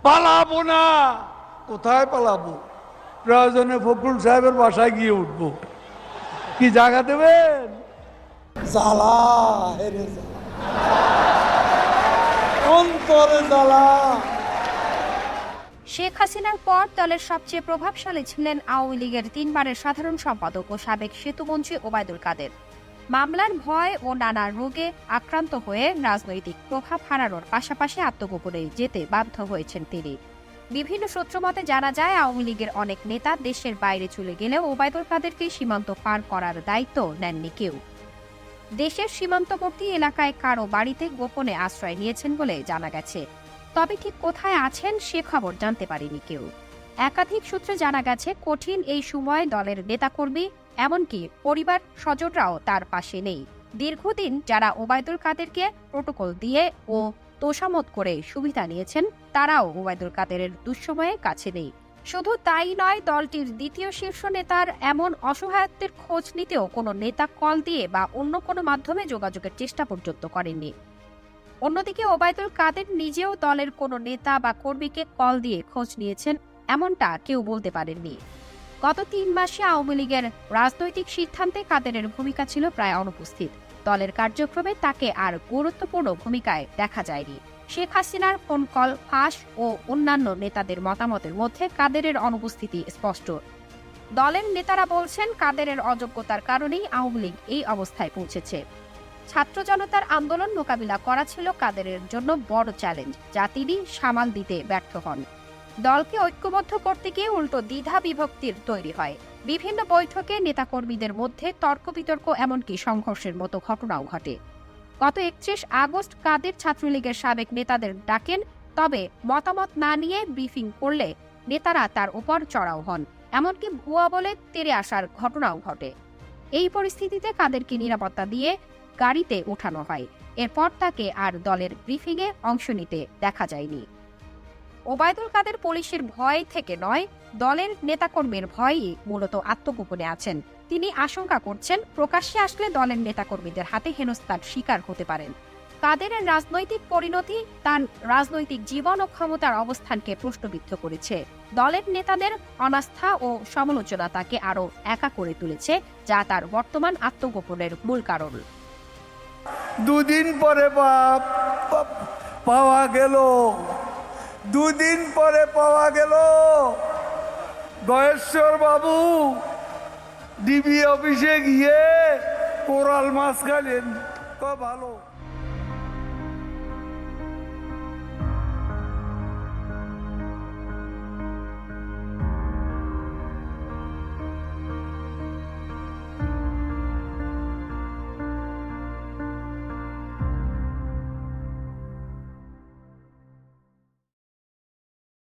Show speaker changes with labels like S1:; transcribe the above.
S1: পালাবো না। কোথায় পালাবো? প্রয়োজনে ফখরুল সাহেবের বাসায় গিয়ে উঠবো। কি জায়গা দেবেন? জ্বালা হেরে জ্বালা, অন্তরে জ্বালা।
S2: শেখ হাসিনার পর দলের সবচেয়ে প্রভাবশালী ছিলেন আওয়ামী লীগের 3 বারের সাধারণ সম্পাদক ও সাবেক সেতুমন্ত্রী ওবায়দুল কাদের। মামলার ভয় ও নানা রোগে আক্রান্ত হয়ে রাজনৈতিক প্রভাব হারানোর পাশাপাশি আত্মগোপনে যেতে বাধ্য হয়েছেন তিনি। বিভিন্ন সূত্রমতে জানা যায়, আওয়ামী লীগের অনেক নেতা দেশের বাইরে চলে গেলেও ওবায়দুল কাদেরকে সীমান্ত পার করার দায়িত্ব নেননি কেউ। দেশের সীমান্তবর্তী এলাকায় কারো বাড়িতে গোপনে আশ্রয় নিয়েছেন বলে জানা গেছে। তবে ঠিক কোথায় আছেন সে খবর জানতে পারেনি কেউ। একাধিক সূত্রে জানা গেছে, কঠিন এই সময়ে দলের নেতাকর্মী এমনকি পরিবার স্বজনরাও তার পাশে নেই। দীর্ঘদিন যারা ওবায়দুল কাদেরকে প্রটোকল দিয়ে ও তোষামত করে সুবিধা নিয়েছেন, তারাও ওবায়দুল কাদেরের দুঃসময়ে কাছে নেই। শুধু তাই নয়, দলটির দ্বিতীয় শীর্ষ নেতার এমন অসহায়ত্বের খোঁজ নিতেও কোনো নেতা কল দিয়ে বা অন্য কোনো মাধ্যমে যোগাযোগের চেষ্টা পর্যন্ত করেননি। অন্যদিকে ওবায়দুল কাদের নিজেও দলের কোনো নেতা বা কর্মীকে কল দিয়ে খোঁজ নিয়েছেন এমনটা কেউ বলতে পারেননি। গত 3 মাসে আওয়ামী লীগের রাজনৈতিক সিদ্ধান্তে কাদেরের ভূমিকা ছিল প্রায় অনুপস্থিত। দলের কার্যক্রমে তাকে আর গুরুত্বপূর্ণ ভূমিকায় দেখা যায়নি। শেখ হাসিনার ফোন কল ফাঁস ও অন্যান্য নেতাদের মতামতের মধ্যে কাদেরের অনুপস্থিতি স্পষ্ট। দলের নেতারা বলছেন, কাদেরের অযোগ্যতার কারণেই আওয়ামী লীগ এই অবস্থায় পৌঁছেছে। ছাত্র জনতার আন্দোলন মোকাবিলা করা ছিল কাদেরের জন্য বড় চ্যালেঞ্জ, যা তিনি সামাল দিতে ব্যর্থ হন। দলকে ঐক্যবদ্ধ করতে গিয়ে উল্টো দ্বিধা বিভক্তির তৈরি হয়। বিভিন্ন বৈঠকে নেতাকর্মীদের মধ্যে তর্ক বিতর্ক, এমনকি সংঘর্ষের মতো ঘটনাও ঘটে। গত 31 আগস্ট কাদের ছাত্রলীগের সাবেক নেতাদের ডাকেন, তবে মতামত না নিয়ে ব্রিফিং করলে নেতারা তার উপর চড়াও হন, এমনকি ভুয়া বলে তেড়ে আসার ঘটনাও ঘটে। এই পরিস্থিতিতে কাদেরকে নিরাপত্তা দিয়ে গাড়িতে ওঠানো হয়। এরপর তাকে আর দলের ব্রিফিংয়ে অংশ নিতে দেখা যায়নি। ওবায়দুল কাদের পুলিশের ভয় থেকে নয়, দলের নেতাকর্মীর ভয়ই মূলত আত্মগোপনে আছেন। তিনি আশঙ্কা করছেন, প্রকাশ্যে আসলে দলের নেতাকর্মীদের হাতে হেনস্থার শিকার হতে পারেন। কাদেরের রাজনৈতিক পরিণতি তার রাজনৈতিক জীবন ও ক্ষমতার অবস্থানকে প্রশ্নবিদ্ধ করেছে। দলের নেতাদের অনাস্থা ও সমালোচনা তাকে আরও একা করে তুলেছে, যা তার বর্তমান আত্মগোপনের মূল কারণ।
S1: দুদিন পরে পাওয়া গেল, দুদিন পরে পাওয়া গেল গয়েশ্বর বাবু ডিবি অফিসে গিয়ে কোরাল মাছ খাইলেন। ভালো।